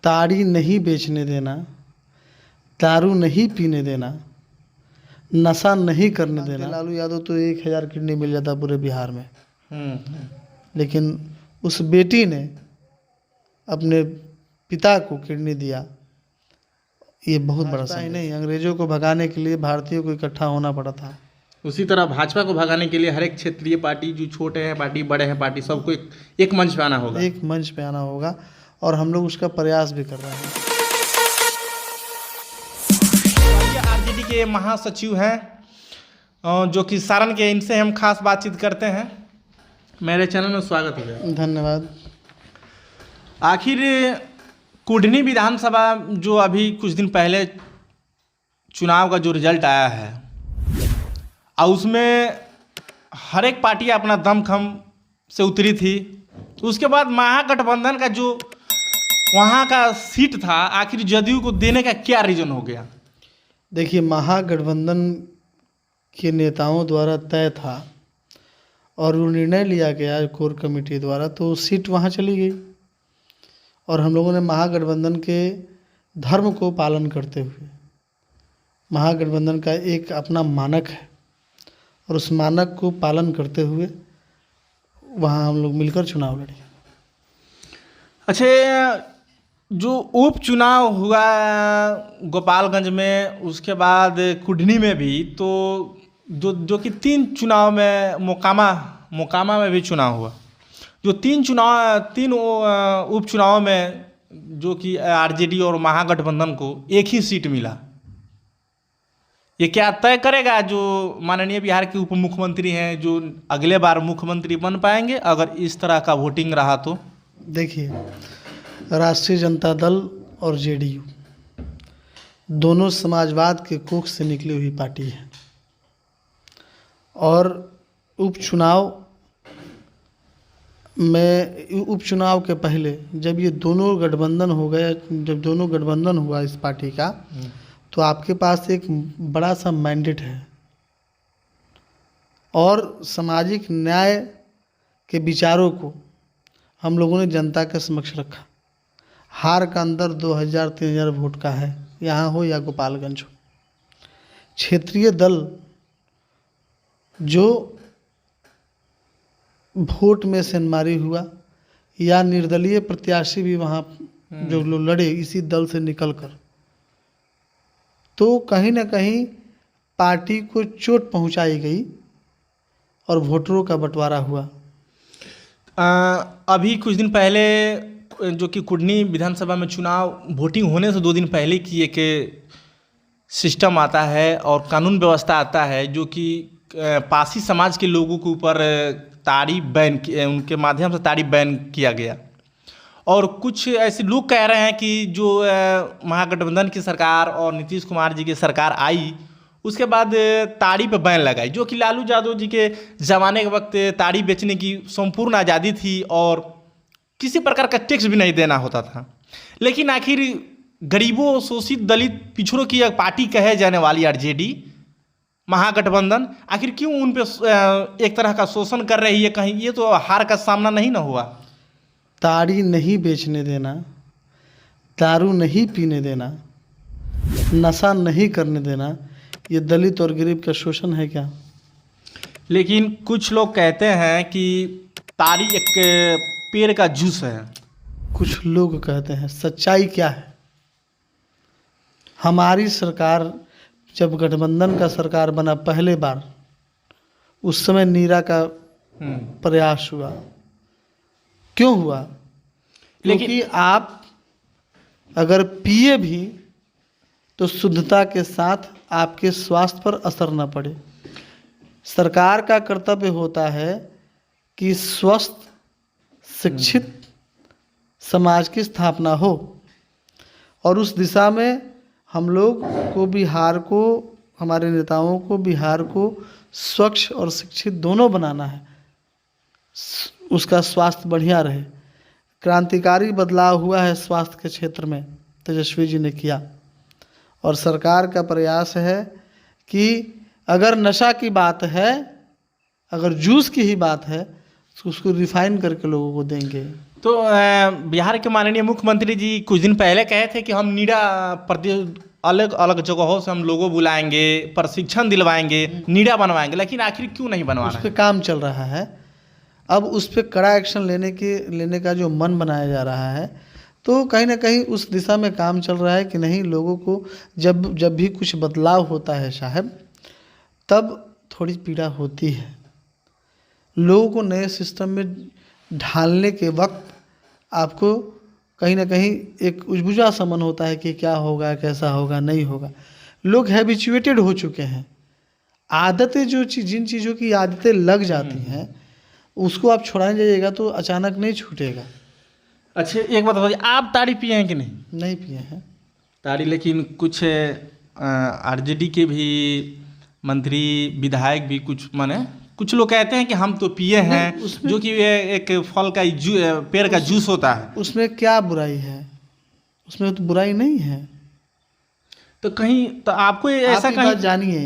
ताड़ी नहीं बेचने देना, दारू नहीं पीने देना, नशा नहीं करने देना। लालू यादव तो 1000 किडनी मिल जाता पूरे बिहार में, लेकिन उस बेटी ने अपने पिता को किडनी दिया। ये बहुत बड़ा सही नहीं, अंग्रेजों को भगाने के लिए भारतीयों को इकट्ठा होना पड़ा था। उसी तरह भाजपा को भगाने के लिए हर एक क्षेत्रीय पार्टी, जो छोटे हैं पार्टी, बड़े हैं पार्टी, सबको एक मंच पे आना होगा। एक मंच पे आना होगा और हम लोग उसका प्रयास भी कर रहे हैं। आरजेडी के महासचिव हैं जो कि सारण के, इनसे हम खास बातचीत करते हैं। मेरे चैनल में स्वागत है। धन्यवाद। आखिर कुढ़नी विधानसभा जो अभी कुछ दिन पहले चुनाव का जो रिजल्ट आया है और उसमें हर एक पार्टी अपना दमखम से उतरी थी, उसके बाद महागठबंधन का जो वहाँ का सीट था, आखिर जदयू को देने का क्या रीज़न हो गया? देखिए, महागठबंधन के नेताओं द्वारा तय था और वो निर्णय लिया गया कोर कमेटी द्वारा, तो सीट वहाँ चली गई। और हम लोगों ने महागठबंधन के धर्म को पालन करते हुए, महागठबंधन का एक अपना मानक है और उस मानक को पालन करते हुए वहाँ हम लोग मिलकर चुनाव लड़े। अच्छा, जो उपचुनाव हुआ गोपालगंज में, उसके बाद कुढ़नी में भी, तो जो कि 3 चुनाव में मोकामा में भी चुनाव हुआ, जो 3 उपचुनाव में जो कि आरजेडी और महागठबंधन को एक ही सीट मिला। ये क्या तय करेगा जो माननीय बिहार के उप मुख्यमंत्री हैं, जो अगले बार मुख्यमंत्री बन पाएंगे अगर इस तरह का वोटिंग रहा तो? देखिए, राष्ट्रीय जनता दल और जेडीयू दोनों समाजवाद के कोख से निकली हुई पार्टी है और उपचुनाव के पहले जब ये दोनों गठबंधन हो गया, जब दोनों गठबंधन हुआ इस पार्टी का, तो आपके पास एक बड़ा सा मैंडेट है और सामाजिक न्याय के विचारों को हम लोगों ने जनता के समक्ष रखा। हार का अंदर 2000-3000 वोट का है, यहाँ हो या गोपालगंज हो। क्षेत्रीय दल जो वोट में सेंधमारी हुआ या निर्दलीय प्रत्याशी भी वहाँ जो लोग लड़े इसी दल से निकलकर, तो कहीं ना कहीं पार्टी को चोट पहुंचाई गई और वोटरों का बंटवारा हुआ। अभी कुछ दिन पहले जो कि कुढ़नी विधानसभा में चुनाव वोटिंग होने से 2 दिन पहले की एक सिस्टम आता है और कानून व्यवस्था आता है, जो कि पासी समाज के लोगों के ऊपर ताड़ी बैन, उनके माध्यम से ताड़ी बैन किया गया। और कुछ ऐसे लोग कह रहे हैं कि जो महागठबंधन की सरकार और नीतीश कुमार जी की सरकार आई, उसके बाद ताड़ी पे बैन लगाई, जो कि लालू यादव जी के ज़माने के वक्त ताड़ी बेचने की संपूर्ण आज़ादी थी और किसी प्रकार का टैक्स भी नहीं देना होता था। लेकिन आखिर गरीबों, शोषित, दलित, पिछड़ों की एक पार्टी कहे जाने वाली आरजेडी महागठबंधन आखिर क्यों उन पे एक तरह का शोषण कर रही है? कहीं ये तो हार का सामना नहीं ना हुआ? ताड़ी नहीं बेचने देना, दारू नहीं पीने देना, नशा नहीं करने देना, ये दलित और गरीब का शोषण है क्या? लेकिन कुछ लोग कहते हैं कि ताड़ी एक पेड़ का जूस है। कुछ लोग कहते हैं, सच्चाई क्या है? हमारी सरकार जब गठबंधन का सरकार बना पहले बार, उस समय नीरा का प्रयास हुआ। क्यों हुआ? क्योंकि आप अगर पिए भी तो शुद्धता के साथ आपके स्वास्थ्य पर असर न पड़े। सरकार का कर्तव्य होता है कि स्वस्थ, शिक्षित समाज की स्थापना हो और उस दिशा में हम लोग को, बिहार को, हमारे नेताओं को बिहार को स्वच्छ और शिक्षित दोनों बनाना है, उसका स्वास्थ्य बढ़िया रहे। क्रांतिकारी बदलाव हुआ है स्वास्थ्य के क्षेत्र में, तेजस्वी जी ने किया और सरकार का प्रयास है कि अगर नशा की बात है, अगर जूस की ही बात है, तो उसको रिफाइन करके लोगों को देंगे। तो बिहार के माननीय मुख्यमंत्री जी कुछ दिन पहले कहे थे कि हम नीरा प्रदेश अलग अलग जगहों से हम लोगों बुलाएंगे, प्रशिक्षण दिलवाएंगे, नीरा बनवाएंगे, लेकिन आखिर क्यों नहीं बनवा उस रहे पर हैं? काम चल रहा है। अब उस पर कड़ा एक्शन लेने का जो मन बनाया जा रहा है, तो कहीं ना कहीं उस दिशा में काम चल रहा है कि नहीं, लोगों को जब जब भी कुछ बदलाव होता है साहब, तब थोड़ी पीड़ा होती है। लोगों को नए सिस्टम में ढालने के वक्त आपको कहीं ना कहीं एक उजबुझा सा मन होता है कि क्या होगा, कैसा होगा, नहीं होगा। लोग हैबिचुएटेड हो चुके हैं। आदतें जिन चीज़ों की आदतें लग जाती हैं, उसको आप छुड़ाने जाइएगा तो अचानक नहीं छूटेगा। अच्छा, एक बात बताइए, आप ताड़ी पिए हैं कि नहीं? नहीं पिए हैं। ताड़ी, लेकिन कुछ आरजेडी के भी मंत्री विधायक भी कुछ लोग कहते हैं कि हम तो पिए हैं, जो कि ये एक फल का पेड़ का जूस होता है। उसमें क्या बुराई है? उसमें तो बुराई नहीं है। तो कहीं तो आपको ऐसा आप कहीं बात जानिए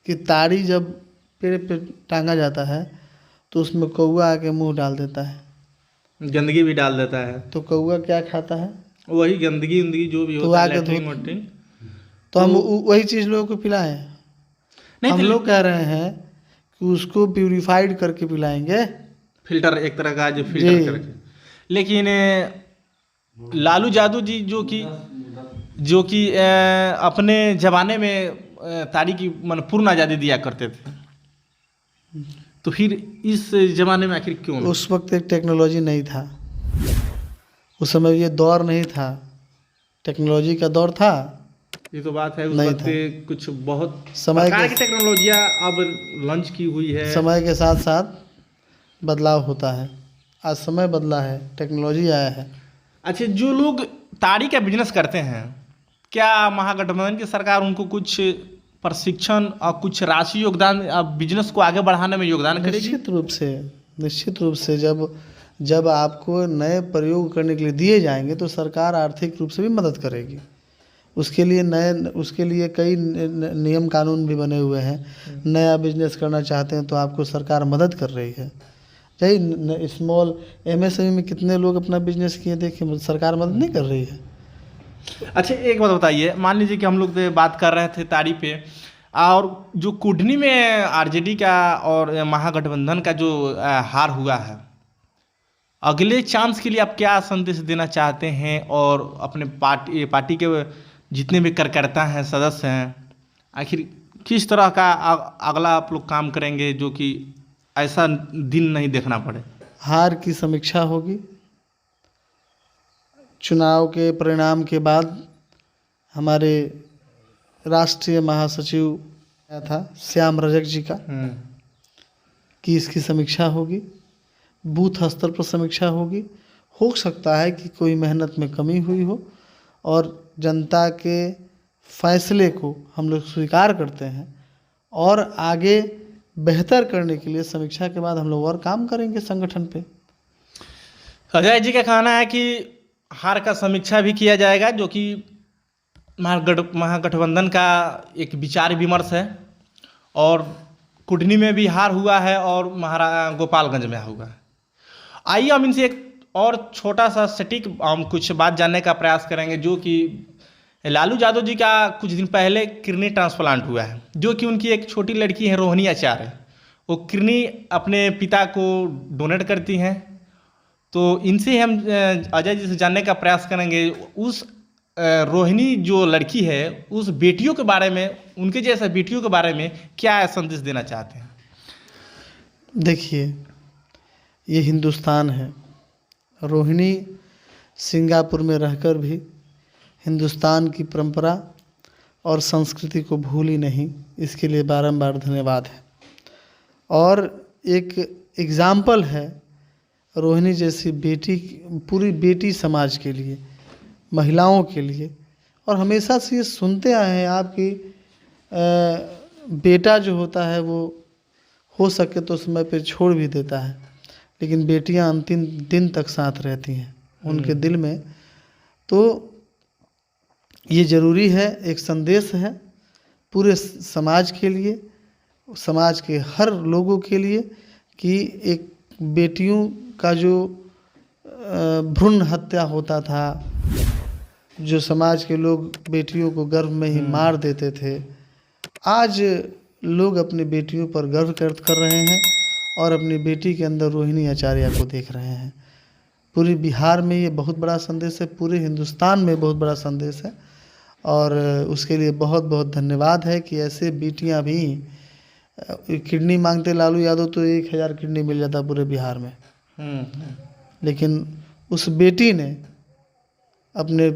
कि ताड़ी जब पेड़ पे टांगा जाता है तो उसमें कौआ आके मुंह डाल देता है, गंदगी भी डाल देता है। तो कौआ क्या खाता है? वही गंदगी उंदगी जो भी तो होता है, आके लैट्रिन धो- वैट्रिन। तो हम वही चीज़ लोगों को पिलाएं। नहीं हम तो लोग कह रहे हैं कि उसको प्यूरिफाइड करके पिलाएंगे। फिल्टर, एक तरह का जो जी। फिल्टर करके। लेकिन लालू यादव जी जो कि अपने ज़माने में ताड़ी की पूर्ण आज़ादी दिया करते थे, तो फिर इस ज़माने में आखिर क्यों नहीं? उस वक्त एक टेक्नोलॉजी नहीं था, उस समय ये दौर नहीं था। टेक्नोलॉजी का दौर था, ये तो बात है, उस नहीं वक्त था। कुछ बहुत समय प्रकार के की टेक्नोलॉजियाँ अब लॉन्च की हुई है। समय के साथ साथ बदलाव होता है। आज समय बदला है, टेक्नोलॉजी आया है। अच्छा, जो लोग ताड़ी का बिजनेस करते हैं, क्या महागठबंधन की सरकार उनको कुछ प्रशिक्षण और कुछ राशि योगदान बिजनेस को आगे बढ़ाने में योगदान करेगी? निश्चित रूप से जब आपको नए प्रयोग करने के लिए दिए जाएंगे तो सरकार आर्थिक रूप से भी मदद करेगी। उसके लिए कई नियम कानून भी बने हुए हैं। नया बिजनेस करना चाहते हैं तो आपको सरकार मदद कर रही है। यही स्मॉल एमएसएमई में कितने लोग अपना बिजनेस किए, देखिए, सरकार मदद नहीं कर रही है। अच्छा, एक बात बताइए, मान लीजिए कि हम लोग बात कर रहे थे ताड़ी पे, और जो कुढ़नी में आरजेडी का और महागठबंधन का जो हार हुआ है, अगले चांस के लिए आप क्या संदेश देना चाहते हैं? और अपने पार्टी के जितने भी कार्यकर्ता हैं, सदस्य हैं, आखिर किस तरह का अगला आप लोग काम करेंगे जो कि ऐसा दिन नहीं देखना पड़े? हार की समीक्षा होगी। चुनाव के परिणाम के बाद हमारे राष्ट्रीय महासचिव आया था श्याम रजक जी का, कि इसकी समीक्षा होगी। बूथ स्तर पर समीक्षा होगी। हो सकता है कि कोई मेहनत में कमी हुई हो, और जनता के फैसले को हम लोग स्वीकार करते हैं, और आगे बेहतर करने के लिए समीक्षा के बाद हम लोग और काम करेंगे संगठन पे। अजय जी का कहना है कि हार का समीक्षा भी किया जाएगा, जो कि महागठबंधन का एक विचार विमर्श है, और कुढ़नी में भी हार हुआ है और गोपालगंज में हुआ है। आइए हम इनसे एक और छोटा सा सटीक हम कुछ बात जानने का प्रयास करेंगे, जो कि लालू यादव जी का कुछ दिन पहले किडनी ट्रांसप्लांट हुआ है, जो कि उनकी एक छोटी लड़की है रोहिणी आचार्य, वो किडनी अपने पिता को डोनेट करती हैं। तो इनसे हम अजय जी से जानने का प्रयास करेंगे, उस रोहिणी जो लड़की है, उस बेटियों के बारे में, उनके जैसे बेटियों के बारे में क्या संदेश देना चाहते हैं? देखिए, ये हिंदुस्तान है। रोहिणी सिंगापुर में रहकर भी हिंदुस्तान की परंपरा और संस्कृति को भूली नहीं, इसके लिए बारंबार धन्यवाद है। और एक एग्ज़ाम्पल है रोहिणी जैसी बेटी, पूरी बेटी समाज के लिए, महिलाओं के लिए। और हमेशा से ये सुनते आए हैं आपकी बेटा जो होता है वो हो सके तो समय पे छोड़ भी देता है, लेकिन बेटियां अंतिम दिन तक साथ रहती हैं उनके दिल में। तो ये ज़रूरी है, एक संदेश है पूरे समाज के लिए, समाज के हर लोगों के लिए, कि एक बेटियों का जो भ्रूण हत्या होता था, जो समाज के लोग बेटियों को गर्भ में ही मार देते थे, आज लोग अपनी बेटियों पर गर्व कर रहे हैं और अपनी बेटी के अंदर रोहिणी आचार्य को देख रहे हैं। पूरे बिहार में ये बहुत बड़ा संदेश है, पूरे हिंदुस्तान में बहुत बड़ा संदेश है और उसके लिए बहुत बहुत धन्यवाद है कि ऐसे बेटियां भी किडनी मांगते लालू यादव तो 1000 किडनी मिल जाता पूरे बिहार में, लेकिन उस बेटी ने अपने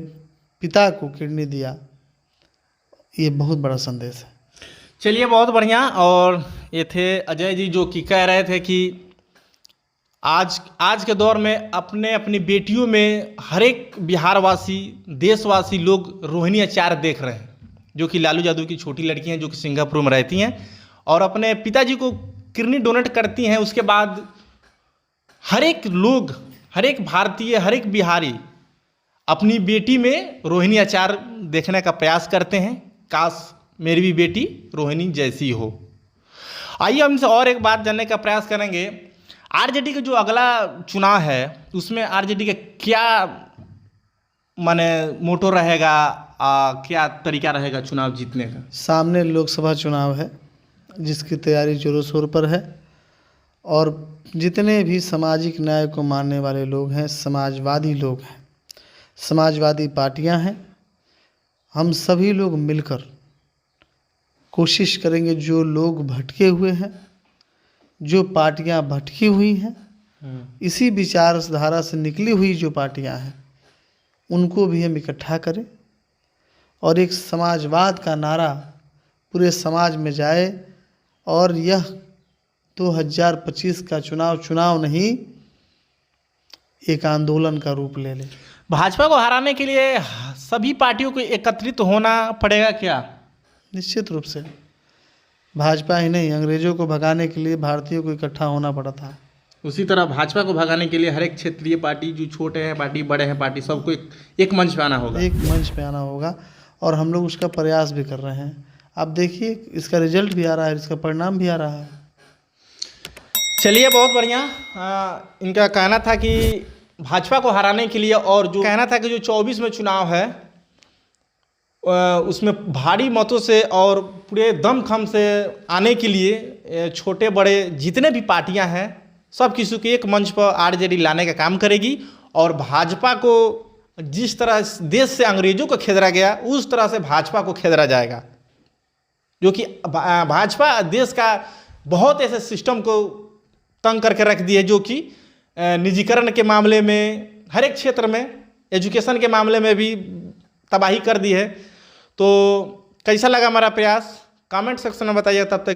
पिता को किडनी दिया, ये बहुत बड़ा संदेश है। चलिए, बहुत बढ़िया। और ये थे अजय जी जो कि कह रहे थे कि आज के दौर में अपनी बेटियों में हर एक बिहारवासी, देशवासी लोग रोहिणी आचार्य देख रहे हैं, जो कि लालू यादव की छोटी लड़की हैं, जो कि सिंगापुर में रहती हैं और अपने पिताजी को किडनी डोनेट करती हैं। उसके बाद हर एक लोग, हर एक भारतीय, हर एक बिहारी अपनी बेटी में रोहिणी आचार्य देखने का प्रयास करते हैं। काश मेरी भी बेटी रोहिणी जैसी हो। आइए हम इनसे और एक बात जानने का प्रयास करेंगे। आरजेडी का जो अगला चुनाव है उसमें आरजेडी का क्या माने मोटो रहेगा, क्या तरीका रहेगा चुनाव जीतने का? सामने लोकसभा चुनाव है जिसकी तैयारी जोरों शोर पर है और जितने भी सामाजिक न्याय को मानने वाले लोग हैं, समाजवादी लोग हैं, समाजवादी पार्टियां हैं, हम सभी लोग मिलकर कोशिश करेंगे जो लोग भटके हुए हैं, जो पार्टियां भटकी हुई हैं, इसी विचारधारा से निकली हुई जो पार्टियां हैं उनको भी हम इकट्ठा करें और एक समाजवाद का नारा पूरे समाज में जाए और यह 2025 का चुनाव नहीं, एक आंदोलन का रूप ले ले। भाजपा को हराने के लिए सभी पार्टियों को एकत्रित होना पड़ेगा क्या? निश्चित रूप से। भाजपा ही नहीं, अंग्रेजों को भगाने के लिए भारतीयों को इकट्ठा होना पड़ा था। उसी तरह भाजपा को भगाने के लिए हर एक क्षेत्रीय पार्टी, जो छोटे हैं पार्टी, बड़े हैं पार्टी, सबको एक मंच पे आना होगा। एक मंच पे आना होगा और हम लोग उसका प्रयास भी कर रहे हैं। आप देखिए, इसका रिजल्ट भी आ रहा है, इसका परिणाम भी आ रहा है। चलिए, बहुत बढ़िया। इनका कहना था कि भाजपा को हराने के लिए, और जो कहना था कि जो 24 में चुनाव है उसमें भारी मतों से और पूरे दमखम से आने के लिए छोटे बड़े जितने भी पार्टियां हैं सब किसी को एक मंच पर आरजेडी लाने का काम करेगी और भाजपा को जिस तरह देश से अंग्रेजों को खेदरा गया उस तरह से भाजपा को खेदरा जाएगा, जो कि भाजपा देश का बहुत ऐसे सिस्टम को तंग करके रख दिए, जो कि निजीकरण के मामले में, हर एक क्षेत्र में, एजुकेशन के मामले में भी तबाही कर दी है। तो कैसा लगा हमारा प्रयास, कमेंट सेक्शन में बताइए। तब तक